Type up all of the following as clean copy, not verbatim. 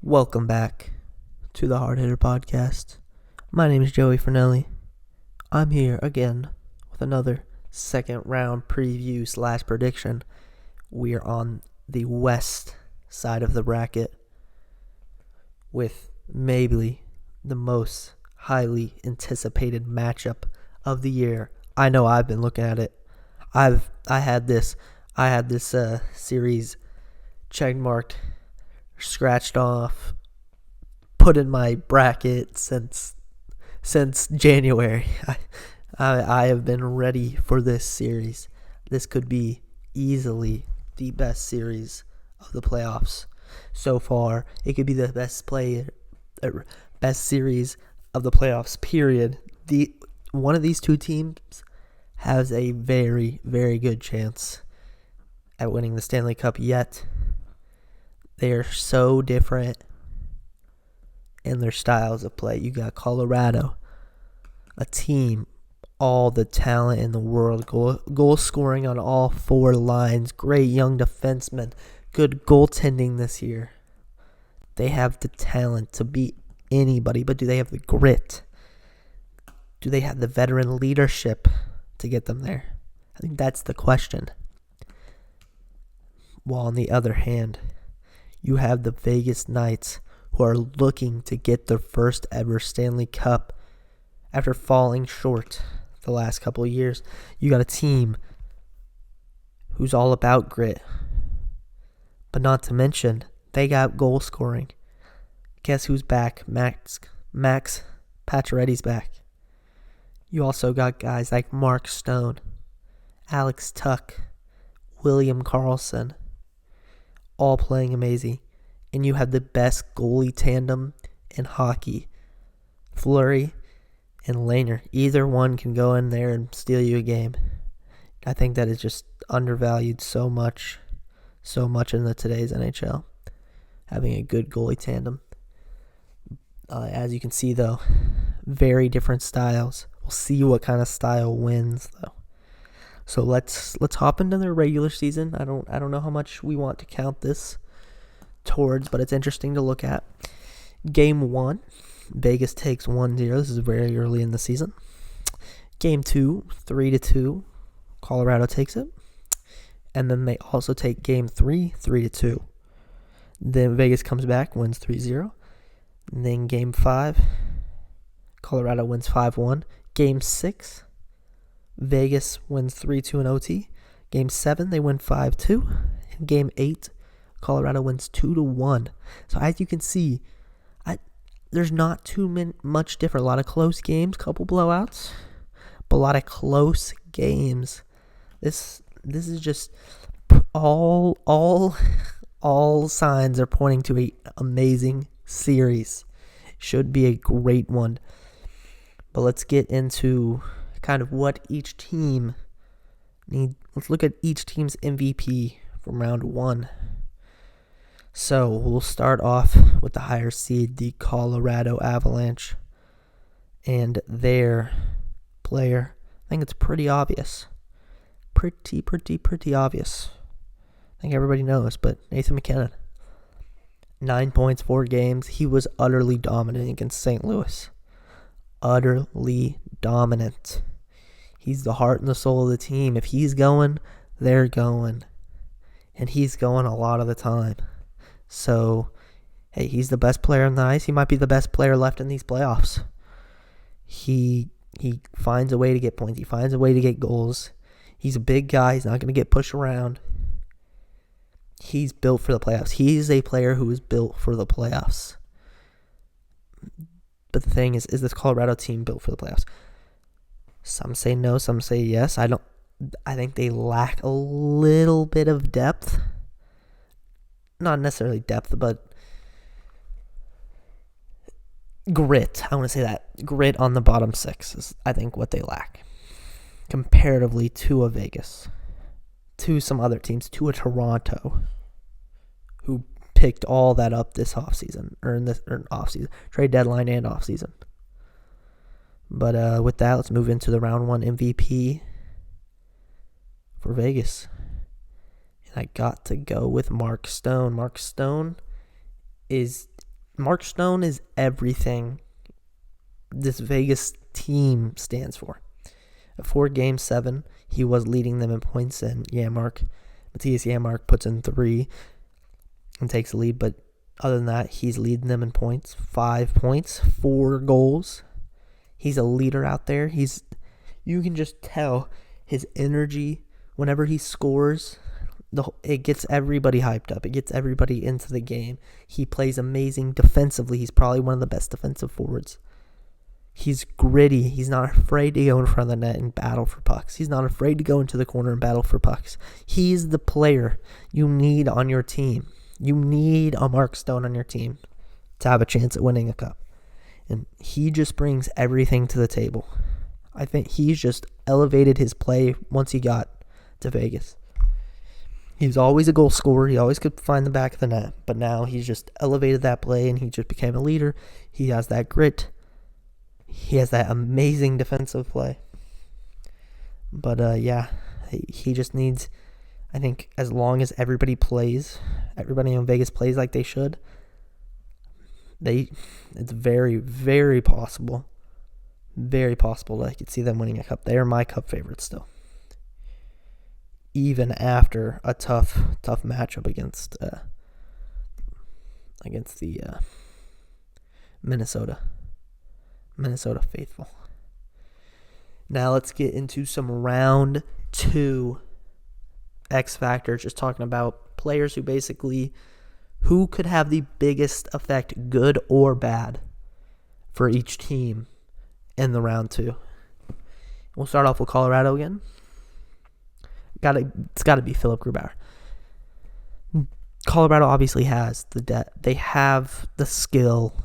Welcome back to the Hard Hitter Podcast. My name is Joey Fernelli. I'm here again with another second round preview / prediction. We are on the west side of the bracket with maybe the most highly anticipated matchup of the year. I know I've been looking at it. I had this series checkmarked, scratched off, put in my bracket since January. I have been ready for this series. This could be easily the best series of the playoffs so far. It could be the best series of the playoffs, period. One of these two teams has a very, very good chance at winning the Stanley Cup, yet they are so different in their styles of play. You got Colorado, a team, all the talent in the world, goal scoring on all four lines, great young defensemen, good goaltending this year. They have the talent to beat anybody, but do they have the grit? Do they have the veteran leadership to get them there? I think that's the question. While on the other hand, you have the Vegas Knights, who are looking to get their first ever Stanley Cup after falling short the last couple of years. You got a team who's all about grit, but not to mention they got goal scoring. Guess who's back? Max Pacioretty's back. You also got guys like Mark Stone, Alex Tuch, William Karlsson, all playing amazing. And you have the best goalie tandem in hockey, Fleury and Lehner. Either one can go in there and steal you a game. I think that is just undervalued so much in today's NHL, having a good goalie tandem. As you can see, though, very different styles. We'll see what kind of style wins, though. So let's hop into the regular season. I don't know how much we want to count this towards, but it's interesting to look at. Game 1, Vegas takes 1-0. This is very early in the season. Game 2, 3-2. Colorado takes it. And then they also take Game 3, 3-2. Then Vegas comes back, wins 3-0. And then Game 5, Colorado wins 5-1. Game 6, Vegas wins 3-2 in OT. Game 7, they win 5-2. And Game 8, Colorado wins 2-1. So as you can see, there's not too much different. A lot of close games, couple blowouts, but a lot of close games. This is just all signs are pointing to an amazing series. Should be a great one. But let's get into kind of what each team need. Let's look at each team's MVP from round 1. So we'll start off with the higher seed, the Colorado Avalanche, and their player. I think it's pretty obvious. Pretty obvious. I think everybody knows, but Nathan MacKinnon. 9 points, 4 games. He was utterly dominant against St. Louis. Utterly dominant. He's the heart and the soul of the team. If he's going, they're going. And he's going a lot of the time. So, hey, he's the best player on the ice. He might be the best player left in these playoffs. He finds a way to get points. He finds a way to get goals. He's a big guy. He's not going to get pushed around. He's built for the playoffs. He's a player who is built for the playoffs. But the thing is this Colorado team built for the playoffs? Some say no, some say yes. I think they lack a little bit of depth. Not necessarily depth, but grit. I want to say that. Grit on the bottom 6 is, I think, what they lack. Comparatively to a Vegas. To some other teams. To a Toronto. Who picked all that up this offseason. Or in offseason. Trade deadline and offseason. But with that, let's move into the round 1 MVP for Vegas. And I got to go with Mark Stone. Mark Stone is Mark Stone is everything this Vegas team stands for. Before Game 7, he was leading them in points, and Matthias Janmark puts in 3 and takes the lead, but other than that, he's leading them in points. 5 points, 4 goals. He's a leader out there. You can just tell his energy whenever he scores. It gets everybody hyped up. It gets everybody into the game. He plays amazing defensively. He's probably one of the best defensive forwards. He's gritty. He's not afraid to go in front of the net and battle for pucks. He's not afraid to go into the corner and battle for pucks. He's the player you need on your team. You need a Mark Stone on your team to have a chance at winning a cup. And he just brings everything to the table. I think he's just elevated his play once he got to Vegas. He was always a goal scorer. He always could find the back of the net. But now he's just elevated that play and he just became a leader. He has that grit. He has that amazing defensive play. But he just needs, I think, as long as everybody in Vegas plays like they should, it's very, very possible. Very possible that I could see them winning a cup. They are my cup favorites still. Even after a tough matchup against the Minnesota faithful. Now let's get into some round 2 X Factor, just talking about players who could have the biggest effect, good or bad, for each team in the round 2. We'll start off with Colorado again. It's got to be Philipp Grubauer. Colorado obviously has the depth. They have the skill.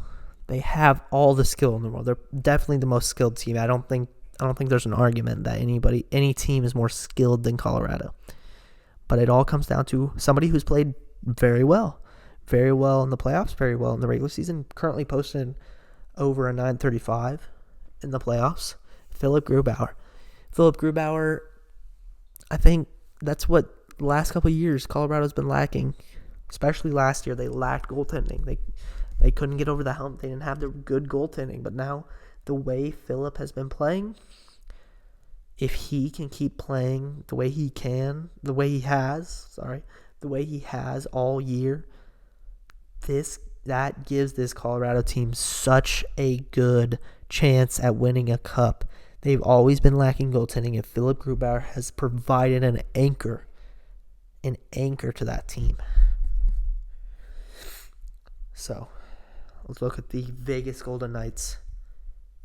They have all the skill in the world. They're definitely the most skilled team. I don't think there's an argument that any team is more skilled than Colorado. But it all comes down to somebody who's played very well in the playoffs, very well in the regular season. Currently posted over a .935 in the playoffs. Philipp Grubauer. I think that's what the last couple of years Colorado's been lacking. Especially last year, they lacked goaltending. They couldn't get over the hump. They didn't have the good goaltending. But now, the way Philipp has been playing, if he can keep playing the way he has all year, that gives this Colorado team such a good chance at winning a cup. They've always been lacking goaltending, and Philipp Grubauer has provided an anchor to that team. So, let's look at the Vegas Golden Knights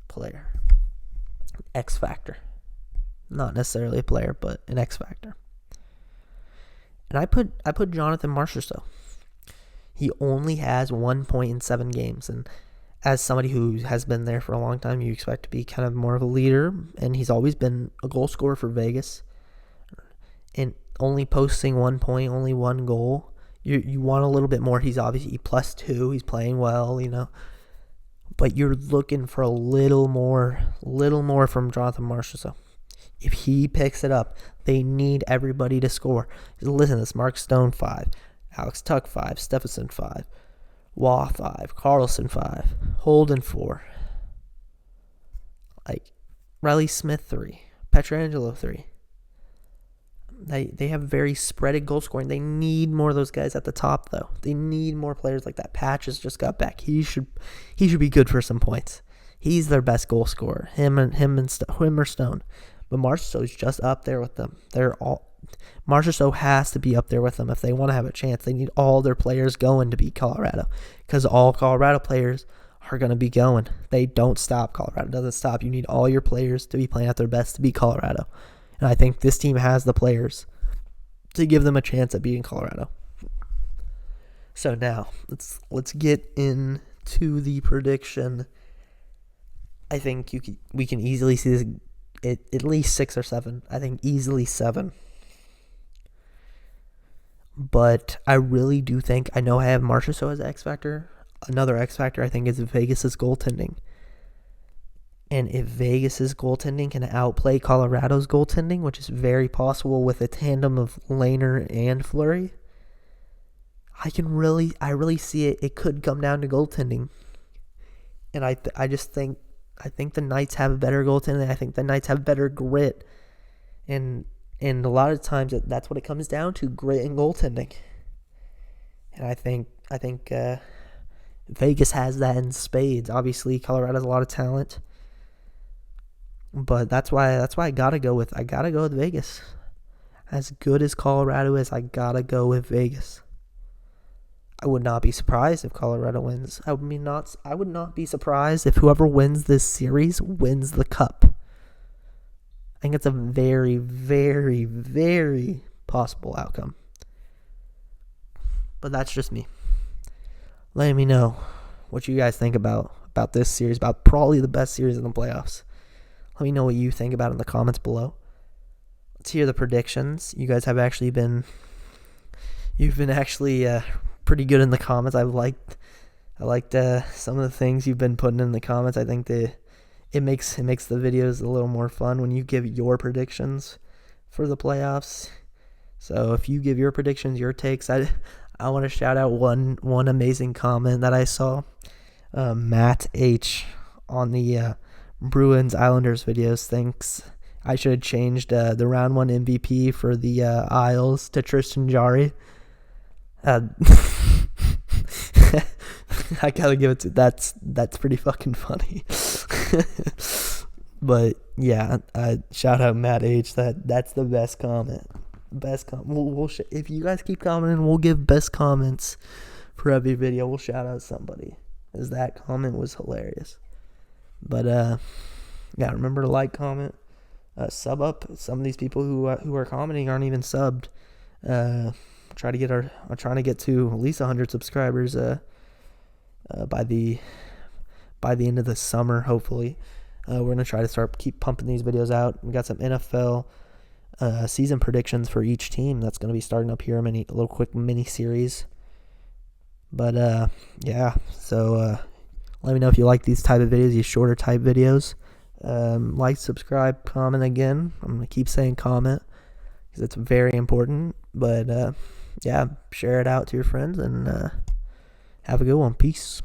player. X Factor. Not necessarily a player, but an X Factor. And I put Jonathan Marchessault. He only has 1 point in 7 games, and as somebody who has been there for a long time, you expect to be kind of more of a leader, and he's always been a goal scorer for Vegas. And only posting 1 point, only 1 goal. You want a little bit more. He's obviously +2. He's playing well, But you're looking for a little more from Jonathan Marchessault. If he picks it up, they need everybody to score. Listen, this Mark Stone 5, Alex Tuch 5, Stephenson 5, Waugh 5, Carlson 5, Holden 4, Riley Smith 3, Pietrangelo 3. They have very spreaded goal scoring. They need more of those guys at the top, though. They need more players like that. Patches just got back. He should be good for some points. He's their best goal scorer. Him or Stone. But Marchessault's just up there with them. Marchessault has to be up there with them if they want to have a chance. They need all their players going to beat Colorado, because all Colorado players are going to be going. They don't stop. Colorado doesn't stop. You need all your players to be playing at their best to beat Colorado. And I think this team has the players to give them a chance at beating Colorado. So now, let's get into the prediction. I think we can easily see this at least 6 or 7. I think easily 7. But I really do think, I know I have Marchessault as X Factor. Another X Factor I think is Vegas' goaltending. And if Vegas' goaltending can outplay Colorado's goaltending, which is very possible with a tandem of Lehner and Fleury, I really see it. It could come down to goaltending, and I think the Knights have a better goaltending. I think the Knights have better grit, and a lot of times that's what it comes down to: grit and goaltending. And I think Vegas has that in spades. Obviously, Colorado has a lot of talent, but that's why I gotta go with Vegas. As good as Colorado is, I gotta go with Vegas. I would not be surprised if Colorado wins. I would not be surprised if whoever wins this series wins the cup. I think it's a very, very, very possible outcome. But that's just me. Let me know what you guys think about this series, about probably the best series in the playoffs. Let me know what you think about it in the comments below. Let's hear the predictions. You guys have actually been pretty good in the comments. I liked some of the things you've been putting in the comments. I think it makes the videos a little more fun when you give your predictions for the playoffs. So if you give your predictions, your takes, I want to shout out one amazing comment that I saw. Matt H on the Bruins Islanders videos thinks I should have changed the round 1 MVP for the Isles to Tristan Jarry. I gotta give it to that's pretty fucking funny. But yeah, shout out Matt H. That's the best comment. We'll if you guys keep commenting, we'll give best comments for every video. We'll shout out somebody, as that comment was hilarious. But yeah, remember to like, comment, sub up. Some of these people who are commenting aren't even subbed. I'm trying to get to at least 100 subscribers by the end of the summer, hopefully. We're gonna try to keep pumping these videos out. We got some NFL season predictions for each team that's gonna be starting up here. A little quick mini series. But yeah, so let me know if you like these type of videos, these shorter type videos. Like, subscribe, comment again. I'm gonna keep saying comment because it's very important. But yeah, share it out to your friends and have a good one. Peace.